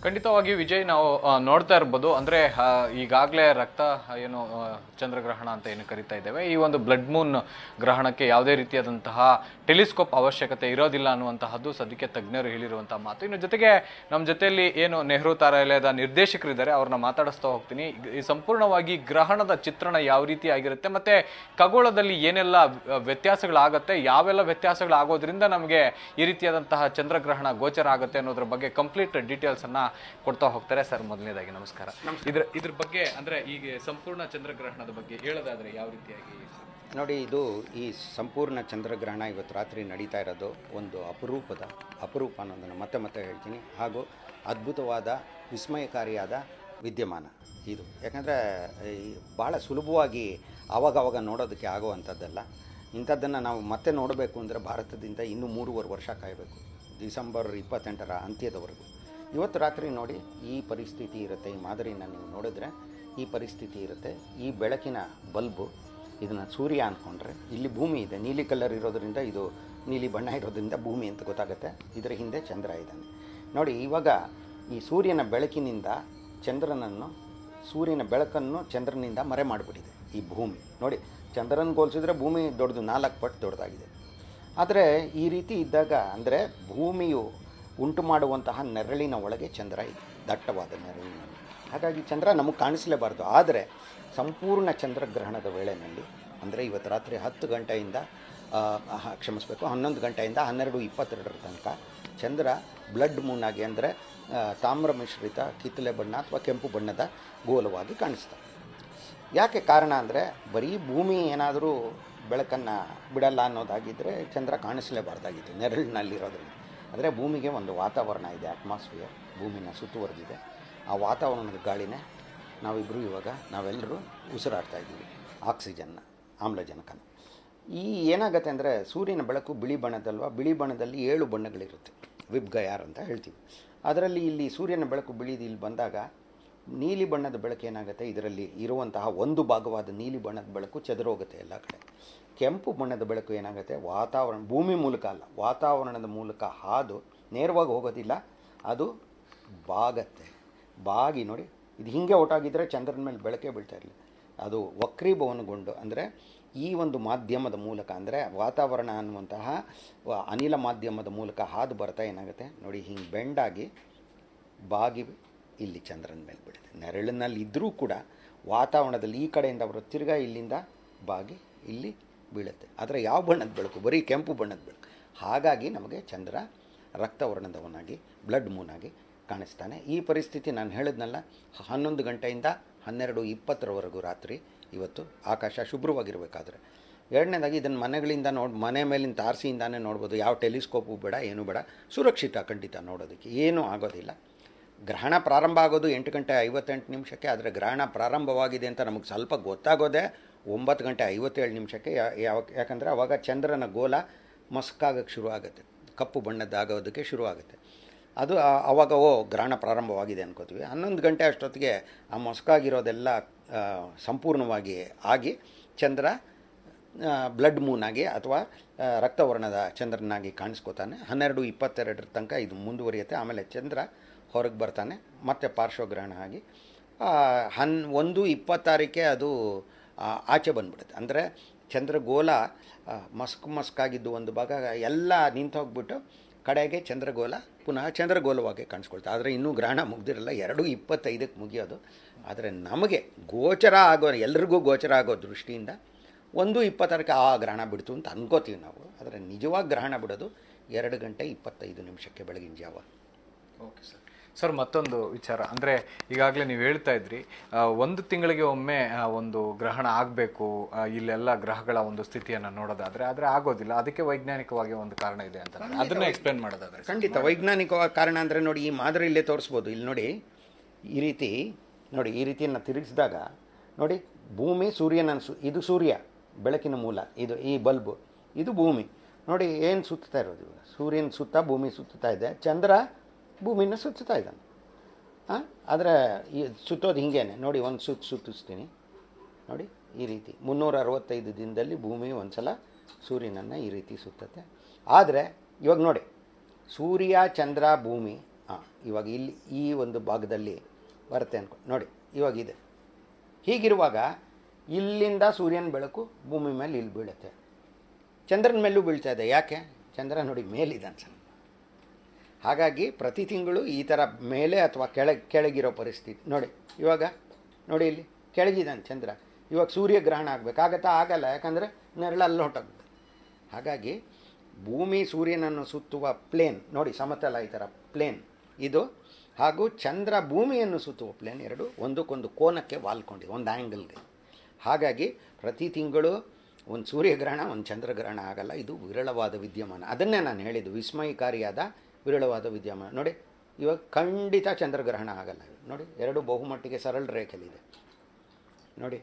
ಖಂಡಿತವಾಗಿ ವಿಜಯ್ ನಾವು ನೋಡ್ತಾ ಇರ್ಬೋದು ಅಂದ್ರೆ ಈಗಾಗಲೇ ರಕ್ತ ಏನು ಚಂದ್ರಗ್ರಹಣ ಅಂತ ಏನು ಕರಿತಾ ಇದ್ದೇವೆ ಈ ಒಂದು ಬ್ಲಡ್ ಮೂನ್ ಗ್ರಹಣಕ್ಕೆ ಯಾವುದೇ ರೀತಿಯಾದಂತಹ ಟೆಲಿಸ್ಕೋಪ್ ಅವಶ್ಯಕತೆ ಇರೋದಿಲ್ಲ ಅನ್ನುವಂತಹದ್ದು ಸದ್ಯಕ್ಕೆ ತಜ್ಞರು ಹೇಳಿರುವಂತಹ ಮಾತು. ಇನ್ನು ಜೊತೆಗೆ ನಮ್ಮ ಜೊತೆಯಲ್ಲಿ ಏನು ನೆಹರು ತಾರಾಲಯದ ನಿರ್ದೇಶಕರಿದ್ದಾರೆ ಅವ್ರನ್ನ ಮಾತಾಡಿಸ್ತಾ ಹೋಗ್ತೀನಿ. ಈ ಸಂಪೂರ್ಣವಾಗಿ ಗ್ರಹಣದ ಚಿತ್ರಣ ಯಾವ ರೀತಿ ಆಗಿರುತ್ತೆ ಮತ್ತೆ ಖಗೋಳದಲ್ಲಿ ಏನೆಲ್ಲ ವ್ಯತ್ಯಾಸಗಳಾಗತ್ತೆ, ಯಾವೆಲ್ಲ ವ್ಯತ್ಯಾಸಗಳಾಗೋದ್ರಿಂದ ನಮಗೆ ಈ ರೀತಿಯಾದಂತಹ ಚಂದ್ರಗ್ರಹಣ ಗೋಚರ ಆಗುತ್ತೆ ಅನ್ನೋದ್ರ ಬಗ್ಗೆ ಕಂಪ್ಲೀಟ್ ಡೀಟೇಲ್ಸ್ ಅನ್ನ ಕೊಡ್ತಾ ಹೋಗ್ತಾರೆ. ಸರ್, ಮೊದಲನೇದಾಗಿ ನಮಸ್ಕಾರ. ಇದ್ರ ಬಗ್ಗೆ ಅಂದ್ರೆ ಈಗ ಸಂಪೂರ್ಣ ಚಂದ್ರಗ್ರಹಣದ ಬಗ್ಗೆ ಹೇಳೋದಾದ್ರೆ ಯಾವ ರೀತಿಯಾಗಿ? ನೋಡಿ, ಇದು ಈ ಸಂಪೂರ್ಣ ಚಂದ್ರಗ್ರಹಣ ಇವತ್ತು ರಾತ್ರಿ ನಡೀತಾ ಇರೋದು ಒಂದು ಅಪರೂಪ ಅನ್ನೋದನ್ನು ಮತ್ತೆ ಮತ್ತೆ ಹೇಳ್ತೀನಿ. ಹಾಗೂ ಅದ್ಭುತವಾದ ವಿಸ್ಮಯಕಾರಿಯಾದ ವಿದ್ಯಮಾನ ಇದು. ಯಾಕಂದರೆ ಭಾಳ ಸುಲಭವಾಗಿ ಆವಾಗವಾಗ ನೋಡೋದಕ್ಕೆ ಆಗುವಂಥದ್ದಲ್ಲ. ಇಂಥದ್ದನ್ನು ನಾವು ಮತ್ತೆ ನೋಡಬೇಕು ಅಂದರೆ ಭಾರತದಿಂದ ಇನ್ನೂ 3.5 ವರ್ಷ ಕಾಯಬೇಕು, ಡಿಸೆಂಬರ್ 28ರ ಅಂತ್ಯದವರೆಗೂ. ಇವತ್ತು ರಾತ್ರಿ ನೋಡಿ ಈ ಪರಿಸ್ಥಿತಿ ಇರುತ್ತೆ. ಈ ಮಾದರಿನ ನೀವು ನೋಡಿದ್ರೆ ಈ ಪರಿಸ್ಥಿತಿ ಇರುತ್ತೆ. ಈ ಬೆಳಕಿನ ಬಲ್ಬು ಇದನ್ನು ಸೂರ್ಯ ಅಂದ್ಕೊಂಡ್ರೆ ಇಲ್ಲಿ ಭೂಮಿ ಇದೆ, ನೀಲಿ ಕಲರ್ ಇರೋದರಿಂದ, ಇದು ನೀಲಿ ಬಣ್ಣ ಇರೋದ್ರಿಂದ ಭೂಮಿ ಅಂತ ಗೊತ್ತಾಗುತ್ತೆ. ಇದರ ಹಿಂದೆ ಚಂದ್ರ ಇದ್ದಾನೆ ನೋಡಿ. ಇವಾಗ ಈ ಸೂರ್ಯನ ಬೆಳಕಿನಿಂದ ಸೂರ್ಯನ ಬೆಳಕನ್ನು ಚಂದ್ರನಿಂದ ಮರೆ ಮಾಡಿಬಿಟ್ಟಿದೆ ಈ ಭೂಮಿ. ನೋಡಿ, ಚಂದ್ರನಿಗೋಲಿಸಿದ್ರೆ ಭೂಮಿ ದೊಡ್ಡದು, 4 ಪಟ್ಟು ದೊಡ್ಡದಾಗಿದೆ. ಆದರೆ ಈ ರೀತಿ ಇದ್ದಾಗ ಅಂದರೆ ಭೂಮಿಯು ಉಂಟು ಮಾಡುವಂತಹ ನೆರಳಿನ ಒಳಗೆ ಚಂದ್ರ ಇದೆ, ದಟ್ಟವಾದ ನೆರಳಿನಲ್ಲಿ. ಹಾಗಾಗಿ ಚಂದ್ರ ನಮಗೆ ಕಾಣಿಸಲೇಬಾರ್ದು. ಆದರೆ ಸಂಪೂರ್ಣ ಚಂದ್ರಗ್ರಹಣದ ವೇಳೆಯಲ್ಲಿ ಅಂದರೆ ಇವತ್ತು ರಾತ್ರಿ 10 ಗಂಟೆಯಿಂದ 11 ಗಂಟೆಯಿಂದ 12:22 ತನಕ ಚಂದ್ರ ಬ್ಲಡ್ ಮೂನಾಗಿ ಅಂದರೆ ತಾಮ್ರ ಮಿಶ್ರಿತ ಕಿತ್ತಳೆ ಬಣ್ಣ ಅಥವಾ ಕೆಂಪು ಬಣ್ಣದ ಗೋಲವಾಗಿ ಕಾಣಿಸ್ತಾರೆ. ಯಾಕೆ ಕಾರಣ ಅಂದರೆ ಬರೀ ಭೂಮಿ ಏನಾದರೂ ಬೆಳಕನ್ನು ಬಿಡಲ್ಲ ಅನ್ನೋದಾಗಿದ್ದರೆ ಚಂದ್ರ ಕಾಣಿಸಲೇಬಾರ್ದಾಗಿತ್ತು ನೆರಳಿನಲ್ಲಿರೋದ್ರಿಂದ. ಆದರೆ ಭೂಮಿಗೆ ಒಂದು ವಾತಾವರಣ ಇದೆ, ಅಟ್ಮಾಸ್ಫಿಯರ್ ಭೂಮಿನ ಸುತ್ತುವರೆದಿದೆ. ಆ ವಾತಾವರಣದ ಗಾಳಿನೇ ನಾವೆಲ್ಲರೂ ಉಸಿರಾಡ್ತಾ ಇದ್ದೀವಿ, ಆಕ್ಸಿಜನ್ನ, ಆಮ್ಲಜನಕನ. ಈ ಏನಾಗುತ್ತೆ ಅಂದರೆ ಸೂರ್ಯನ ಬೆಳಕು ಬಿಳಿ ಬಣ್ಣದಲ್ವ, ಬಿಳಿ ಬಣ್ಣದಲ್ಲಿ 7 ಬಣ್ಣಗಳಿರುತ್ತೆ, ವಿಬ್ಗಯಾರ್ ಅಂತ ಹೇಳ್ತೀವಿ. ಅದರಲ್ಲಿ ಇಲ್ಲಿ ಸೂರ್ಯನ ಬೆಳಕು ಬಿಳಿದು ಇಲ್ಲಿ ಬಂದಾಗ ನೀಲಿ ಬಣ್ಣದ ಬೆಳಕು ಏನಾಗುತ್ತೆ, ಇದರಲ್ಲಿ ಇರುವಂತಹ ಒಂದು ಭಾಗವಾದ ನೀಲಿ ಬಣ್ಣದ ಬೆಳಕು ಚದುರೋಗುತ್ತೆ ಎಲ್ಲ ಕಡೆ. ಕೆಂಪು ಬಣ್ಣದ ಬೆಳಕು ಏನಾಗುತ್ತೆ, ಭೂಮಿ ಮೂಲಕ ಅಲ್ಲ, ವಾತಾವರಣದ ಮೂಲಕ ಹಾದು ನೇರವಾಗಿ ಹೋಗೋದಿಲ್ಲ, ಅದು ಬಾಗಿ ನೋಡಿ, ಇದು ಹೀಗೆ ಒಟ್ಟಾಗಿದ್ದರೆ ಚಂದ್ರನ ಮೇಲೆ ಬೆಳಕೆ ಬೀಳ್ತಾ ಇರಲಿಲ್ಲ. ಅದು ವಕ್ರೀಭವನಗೊಂಡು ಅಂದರೆ ಈ ಒಂದು ಮಾಧ್ಯಮದ ಮೂಲಕ ಅಂದರೆ ವಾತಾವರಣ ಅನ್ನುವಂತಹ ಅನಿಲ ಮಾಧ್ಯಮದ ಮೂಲಕ ಹಾದು ಬರ್ತಾ ಏನಾಗುತ್ತೆ ನೋಡಿ, ಹಿಂಗೆ ಬೆಂಡಾಗಿ ಬಾಗಿ ಇಲ್ಲಿ ಚಂದ್ರನ ಮೇಲೆ ಬೀಳುತ್ತೆ. ನೆರಳಿನಲ್ಲಿ ಇದ್ದರೂ ಕೂಡ ವಾತಾವರಣದಲ್ಲಿ ಈ ಕಡೆಯಿಂದ ಅವರು ತಿರ್ಗಾ ಇಲ್ಲಿಂದ ಬಾಗಿ ಇಲ್ಲಿ ಬೀಳುತ್ತೆ. ಆದರೆ ಯಾವ ಬಣ್ಣದ ಬೆಳಕು? ಬರೀ ಕೆಂಪು ಬಣ್ಣದ ಬೆಳಕು. ಹಾಗಾಗಿ ನಮಗೆ ಚಂದ್ರ ರಕ್ತವರ್ಣದವನಾಗಿ ಬ್ಲಡ್ ಮೂನಾಗಿ ಕಾಣಿಸ್ತಾನೆ. ಈ ಪರಿಸ್ಥಿತಿ ನಾನು ಹೇಳಿದ್ನಲ್ಲ, 11 ಗಂಟೆಯಿಂದ 12:20 ರಾತ್ರಿ ಇವತ್ತು ಆಕಾಶ ಶುಭ್ರವಾಗಿರಬೇಕಾದ್ರೆ. ಎರಡನೇದಾಗಿ ಇದನ್ನು ಮನೆಗಳಿಂದ ಮನೆ ಮೇಲಿನ ತಾರಸಿಯಿಂದಾನೇ ನೋಡ್ಬೋದು. ಯಾವ ಟೆಲಿಸ್ಕೋಪು ಬೇಡ, ಏನೂ ಬೇಡ, ಸುರಕ್ಷಿತ ಖಂಡಿತ ನೋಡೋದಕ್ಕೆ, ಏನೂ ಆಗೋದಿಲ್ಲ. ಗ್ರಹಣ ಪ್ರಾರಂಭ ಆಗೋದು 8:58 ಆದರೆ ಗ್ರಹಣ ಪ್ರಾರಂಭವಾಗಿದೆ ಅಂತ ನಮಗೆ ಸ್ವಲ್ಪ ಗೊತ್ತಾಗೋದೇ 9:57 ಯಾಕಂದರೆ ಆವಾಗ ಚಂದ್ರನ ಗೋಲ ಮಸ್ಕಾಗಕ್ಕೆ ಶುರು ಆಗುತ್ತೆ, ಕಪ್ಪು ಬಣ್ಣದ್ದಾಗೋದಕ್ಕೆ ಶುರು ಆಗುತ್ತೆ. ಅದು ಆವಾಗ ಗ್ರಹಣ ಪ್ರಾರಂಭವಾಗಿದೆ ಅನ್ಕೋತೀವಿ. 11 ಗಂಟೆ ಅಷ್ಟೊತ್ತಿಗೆ ಆ ಮಸ್ಕಾಗಿರೋದೆಲ್ಲ ಸಂಪೂರ್ಣವಾಗಿ ಆಗಿ ಚಂದ್ರ ಬ್ಲಡ್ ಮೂನಾಗಿ ಅಥವಾ ರಕ್ತವರ್ಣದ ಚಂದ್ರನಾಗಿ ಕಾಣಿಸ್ಕೋತಾನೆ. 12:22 ತನಕ ಇದು ಮುಂದುವರಿಯುತ್ತೆ. ಆಮೇಲೆ ಚಂದ್ರ ಹೊರಗೆ ಬರ್ತಾನೆ, ಮತ್ತೆ ಪಾರ್ಶ್ವಗ್ರಹಣ ಆಗಿ 1:26 ಅದು ಆಚೆ ಬಂದ್ಬಿಡುತ್ತೆ. ಅಂದರೆ ಚಂದ್ರಗೋಲ ಮಸ್ಕಾಗಿದ್ದು ಒಂದು ಭಾಗ ಎಲ್ಲ ನಿಂತು ಹೋಗ್ಬಿಟ್ಟು ಕಡೆಗೆ ಚಂದ್ರಗೋಲ ಪುನಃ ಚಂದ್ರಗೋಲವಾಗಿ ಕಾಣಿಸ್ಕೊಳ್ತಾ. ಆದರೆ ಇನ್ನೂ ಗ್ರಹಣ ಮುಗ್ದಿರಲ್ಲ, 2:25 ಮುಗಿಯೋದು. ಆದರೆ ನಮಗೆ ಎಲ್ರಿಗೂ ಗೋಚರ ಆಗೋ ದೃಷ್ಟಿಯಿಂದ 1:26 ಆ ಗ್ರಹಣ ಬಿಡ್ತು ಅಂತ ಅನ್ಕೋತೀವಿ ನಾವು. ಆದರೆ ನಿಜವಾಗಿ ಗ್ರಹಣ ಬಿಡೋದು 2:25 ಬೆಳಗಿನ ಜಾವ. ಓಕೆ ಸರ್, ಮತ್ತೊಂದು ವಿಚಾರ ಅಂದರೆ ಈಗಾಗಲೇ ನೀವು ಹೇಳ್ತಾ ಇದ್ರಿ 1 ತಿಂಗಳಿಗೆ ಒಮ್ಮೆ ಒಂದು ಗ್ರಹಣ ಆಗಬೇಕು ಇಲ್ಲೆಲ್ಲ ಗ್ರಹಗಳ ಒಂದು ಸ್ಥಿತಿಯನ್ನು ನೋಡೋದಾದರೆ, ಆದರೆ ಆಗೋದಿಲ್ಲ. ಅದಕ್ಕೆ ವೈಜ್ಞಾನಿಕವಾಗಿ ಒಂದು ಕಾರಣ ಇದೆ ಅಂತ ಅದನ್ನ ಎಕ್ಸ್ಪ್ಲೇನ್ ಮಾಡೋದಾದರೆ? ಖಂಡಿತ ವೈಜ್ಞಾನಿಕವಾಗಿ ಕಾರಣ ಅಂದರೆ ನೋಡಿ, ಈ ಮಾದರಿಯಲ್ಲೇ ತೋರಿಸ್ಬೋದು. ಇಲ್ಲಿ ನೋಡಿ, ಈ ರೀತಿಯನ್ನು ತಿರುಗಿಸಿದಾಗ ನೋಡಿ, ಭೂಮಿ ಇದು ಸೂರ್ಯ ಬೆಳಕಿನ ಮೂಲ, ಈ ಬಲ್ಬು, ಇದು ಭೂಮಿ. ನೋಡಿ ಏನು ಸುತ್ತಾ ಇರೋದು, ಸೂರ್ಯನ ಸುತ್ತ ಭೂಮಿ ಸುತ್ತಾ ಇದೆ, ಚಂದ್ರ ಭೂಮಿನ ಸುತ್ತಾ ಇದ್ದಾನೆ. ಆದರೆ ಈ ಸುತ್ತೋದು ಹಿಂಗೇನೆ ನೋಡಿ, ಒಂದು ಸುತ್ತಿಸ್ತೀನಿ ನೋಡಿ, ಈ ರೀತಿ 365 ದಿನದಲ್ಲಿ ಭೂಮಿ ಒಂದು ಸಲ ಸೂರ್ಯನನ್ನು ಈ ರೀತಿ ಸುತ್ತತ್ತೆ. ಆದರೆ ಇವಾಗ ನೋಡಿ, ಸೂರ್ಯ ಚಂದ್ರ ಭೂಮಿ ಇವಾಗ ಇಲ್ಲಿ ಈ ಒಂದು ಭಾಗದಲ್ಲಿ ಬರುತ್ತೆ ನೋಡಿ ಇವಾಗ ಇದೆ. ಹೀಗಿರುವಾಗ ಇಲ್ಲಿಂದ ಸೂರ್ಯನ ಬೆಳಕು ಭೂಮಿ ಮೇಲೆ ಇಲ್ಲಿ ಬೀಳುತ್ತೆ, ಚಂದ್ರನ ಮೇಲೂ ಬೀಳ್ತಾ ಇದೆ. ಯಾಕೆ? ಚಂದ್ರ ನೋಡಿ ಮೇಲಿದ್ದಾನೆ ಸರ್. ಹಾಗಾಗಿ ಪ್ರತಿ ತಿಂಗಳು ಈ ಥರ ಮೇಲೆ ಅಥವಾ ಕೆಳಗಿರೋ ಪರಿಸ್ಥಿತಿ ನೋಡಿ. ಇವಾಗ ನೋಡಿ ಇಲ್ಲಿ ಕೆಳಗಿದ್ದಾನೆ ಚಂದ್ರ. ಇವಾಗ ಸೂರ್ಯಗ್ರಹಣ ಆಗಬೇಕಾಗತ್ತಾ? ಆಗಲ್ಲ, ಯಾಕಂದರೆ ನೆರಳಲ್ಲಿ ಹೊಟ್ಟೋಗ್ತದೆ. ಹಾಗಾಗಿ ಭೂಮಿ ಸೂರ್ಯನನ್ನು ಸುತ್ತುವ ಪ್ಲೇನ್ ನೋಡಿ, ಸಮತಲ ಈ ಥರ ಪ್ಲೇನ್ ಇದು, ಹಾಗೂ ಚಂದ್ರ ಭೂಮಿಯನ್ನು ಸುತ್ತುವ ಪ್ಲೇನ್ ಎರಡು ಒಂದಕ್ಕೊಂದು ಕೋನಕ್ಕೆ ವಾಲ್ಕೊಂಡಿದೆ, ಒಂದು ಆ್ಯಂಗಲ್ಗೆ. ಹಾಗಾಗಿ ಪ್ರತಿ ತಿಂಗಳು ಒಂದು ಸೂರ್ಯಗ್ರಹಣ ಒಂದು ಚಂದ್ರಗ್ರಹಣ ಆಗಲ್ಲ. ಇದು ವಿರಳವಾದ ವಿದ್ಯಮಾನ. ಅದನ್ನೇ ನಾನು ಹೇಳಿದ್ದು, ವಿಸ್ಮಯಕಾರಿಯಾದ ವಿರಳವಾದ ವಿದ್ಯಮಾನ. ನೋಡಿ ಇವಾಗ ಖಂಡಿತ ಚಂದ್ರಗ್ರಹಣ ಆಗಲ್ಲ. ನೋಡಿ ಎರಡು ಬಹುಮಟ್ಟಿಗೆ ಸರಳ ರೇಖೆಯಲ್ಲಿದೆ ನೋಡಿ,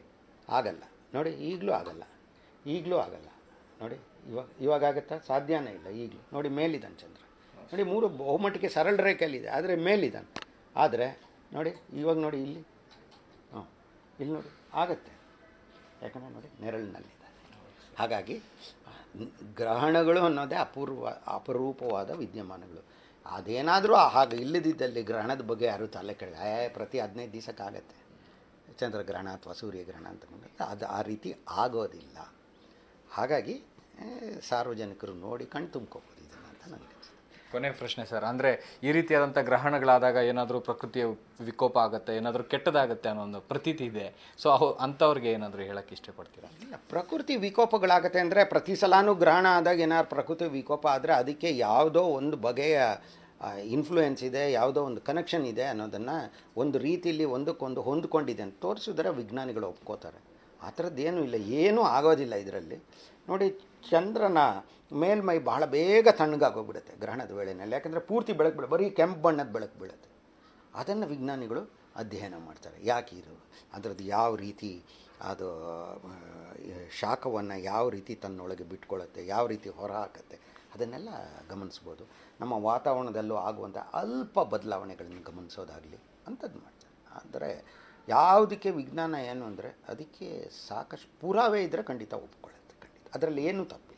ಆಗಲ್ಲ. ನೋಡಿ ಈಗಲೂ ಆಗಲ್ಲ, ಈಗಲೂ ಆಗಲ್ಲ. ನೋಡಿ ಇವಾಗ ಆಗುತ್ತಾ? ಸಾಧ್ಯನೇ ಇಲ್ಲ. ಈಗಲೂ ನೋಡಿ ಮೇಲಿದ್ದಾನೆ ಚಂದ್ರ. ನೋಡಿ ಮೂರು ಬಹುಮಟ್ಟಿಗೆ ಸರಳ ರೇಖೆಯಲ್ಲಿದೆ, ಆದರೆ ಮೇಲಿದ್ದಾನೆ. ಆದರೆ ನೋಡಿ ಇವಾಗ ನೋಡಿ ಇಲ್ಲಿ ಇಲ್ಲಿ ನೋಡಿ ಆಗುತ್ತೆ, ಯಾಕಂದರೆ ನೋಡಿ ನೆರಳಿನಲ್ಲಿದೆ. ಹಾಗಾಗಿ ಗ್ರಹಣಗಳು ಅನ್ನೋದೇ ಅಪರೂಪವಾದ ವಿದ್ಯಮಾನಗಳು. ಅದೇನಾದರೂ ಹಾಗೆ ಇಲ್ಲದಿದ್ದಲ್ಲಿ ಗ್ರಹಣದ ಬಗ್ಗೆ ಯಾರು ತಲೆ ಕೆಳಗೆ ಪ್ರತಿ 15 ದಿವಸಕ್ಕಾಗತ್ತೆ ಚಂದ್ರಗ್ರಹಣ ಅಥವಾ ಸೂರ್ಯಗ್ರಹಣ ಅಂತ ಅದು ಆ ರೀತಿ ಆಗೋದಿಲ್ಲ. ಹಾಗಾಗಿ ಸಾರ್ವಜನಿಕರು ನೋಡಿ ಕಣ್ ತುಂಬ್ಕೋಬೋದು ಇದನ್ನು ಅಂತ ನನಗೆ. ಕೊನೆ ಪ್ರಶ್ನೆ ಸರ್, ಅಂದರೆ ಈ ರೀತಿಯಾದಂಥ ಗ್ರಹಣಗಳಾದಾಗ ಏನಾದರೂ ಪ್ರಕೃತಿಯ ವಿಕೋಪ ಆಗುತ್ತೆ, ಏನಾದರೂ ಕೆಟ್ಟದಾಗುತ್ತೆ ಅನ್ನೋ ಒಂದು ಪ್ರತೀತಿ ಇದೆ. ಸೊ ಅಂಥವ್ರಿಗೆ ಏನಾದರೂ ಹೇಳೋಕ್ಕೆ ಇಷ್ಟಪಡ್ತೀರಾ? ಇಲ್ಲ, ಪ್ರಕೃತಿ ವಿಕೋಪಗಳಾಗುತ್ತೆ ಅಂದರೆ ಪ್ರತಿ ಸಲನೂ ಗ್ರಹಣ ಆದಾಗ ಏನಾದ್ರು ಪ್ರಕೃತಿ ವಿಕೋಪ ಆದರೆ ಅದಕ್ಕೆ ಯಾವುದೋ ಒಂದು ಬಗೆಯ ಇನ್ಫ್ಲೂಯೆನ್ಸ್ ಇದೆ, ಯಾವುದೋ ಒಂದು ಕನೆಕ್ಷನ್ ಇದೆ ಅನ್ನೋದನ್ನು ಒಂದು ರೀತಿಯಲ್ಲಿ ಒಂದಕ್ಕೊಂದು ಹೊಂದ್ಕೊಂಡಿದೆ ಅಂತ ತೋರಿಸಿದ್ರೆ ವಿಜ್ಞಾನಿಗಳು ಒಪ್ಕೋತಾರೆ. ಆ ಥರದ್ದೇನೂ ಇಲ್ಲ, ಏನೂ ಆಗೋದಿಲ್ಲ ಇದರಲ್ಲಿ. ನೋಡಿ ಚಂದ್ರನ ಮೇಲ್ಮೈ ಬಹಳ ಬೇಗ ತಣ್ಣಗಾಗೋಗ್ಬಿಡುತ್ತೆ ಗ್ರಹಣದ ವೇಳೆಯಲ್ಲಿ, ಯಾಕಂದರೆ ಪೂರ್ತಿ ಬೆಳಕು ಬರೀ ಕೆಂಪು ಬಣ್ಣದ ಬೆಳಕು ಬೀಳುತ್ತೆ. ಅದನ್ನು ವಿಜ್ಞಾನಿಗಳು ಅಧ್ಯಯನ ಮಾಡ್ತಾರೆ. ಯಾಕೆ ಇದು ಅದರದ್ದು ಯಾವ ರೀತಿ ಅದು ಶಾಖವನ್ನು ಯಾವ ರೀತಿ ತನ್ನೊಳಗೆ ಬಿಟ್ಕೊಳ್ಳುತ್ತೆ, ಯಾವ ರೀತಿ ಹೊರ ಹಾಕುತ್ತೆ, ಅದನ್ನೆಲ್ಲ ಗಮನಿಸ್ಬೋದು. ನಮ್ಮ ವಾತಾವರಣದಲ್ಲೂ ಆಗುವಂಥ ಅಲ್ಪ ಬದಲಾವಣೆಗಳನ್ನು ಗಮನಿಸೋದಾಗಲಿ ಅಂಥದ್ದು ಮಾಡ್ತಾರೆ. ಆದರೆ ಯಾವುದಕ್ಕೆ ವಿಜ್ಞಾನ ಏನು ಅಂದರೆ ಅದಕ್ಕೆ ಸಾಕಷ್ಟು ಪುರಾವೆ ಇದ್ದರೆ ಖಂಡಿತ ಒಪ್ಕೊಳ್ಳುತ್ತೆ, ಖಂಡಿತ ಅದರಲ್ಲಿ ಏನೂ ತಪ್ಪಿಲ್ಲ.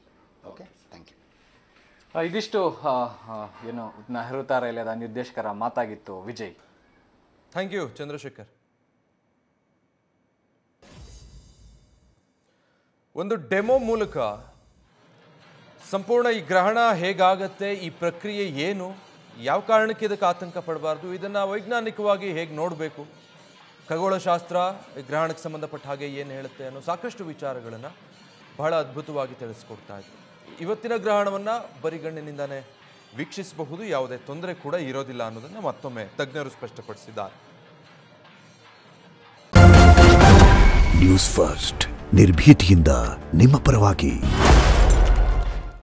Okay, thank you. ಇದಿಷ್ಟು ಏನು ನೆಹರು ತಾರಾಲಯದ ನಿರ್ದೇಶಕರ ಮಾತಾಗಿತ್ತು. Vijay, thank you. ಚಂದ್ರಶೇಖರ್, ಒಂದು ಡೆಮೋ ಮೂಲಕ ಸಂಪೂರ್ಣ ಈ ಗ್ರಹಣ ಹೇಗಾಗತ್ತೆ, ಈ ಪ್ರಕ್ರಿಯೆ ಏನು, ಯಾವ ಕಾರಣಕ್ಕೆ ಇದಕ್ಕೆ ಆತಂಕ ಪಡಬಾರ್ದು, ಇದನ್ನು ವೈಜ್ಞಾನಿಕವಾಗಿ ಹೇಗೆ ನೋಡಬೇಕು, ಖಗೋಳಶಾಸ್ತ್ರ ಗ್ರಹಣಕ್ಕೆ ಸಂಬಂಧಪಟ್ಟ ಹಾಗೆ ಏನು ಹೇಳುತ್ತೆ ಅನ್ನೋ ಸಾಕಷ್ಟು ವಿಚಾರಗಳನ್ನು ಬಹಳ ಅದ್ಭುತವಾಗಿ ತಿಳಿಸ್ಕೊಡ್ತಾ ಇದ್ರು. ಇವತ್ತಿನ ಗ್ರಹಣವನ್ನು ಬರಿಗಣ್ಣಿನಿಂದನೇ ವೀಕ್ಷಿಸಬಹುದು, ಯಾವುದೇ ತೊಂದರೆ ಕೂಡ ಇರೋದಿಲ್ಲ ಅನ್ನೋದನ್ನು ಮತ್ತೊಮ್ಮೆ ತಜ್ಞರು ಸ್ಪಷ್ಟಪಡಿಸಿದ್ದಾರೆ. ನ್ಯೂಸ್ ಫಸ್ಟ್ ನಿರ್ಭೀತಿಯಿಂದ ನಿಮ್ಮ ಪರವಾಗಿ.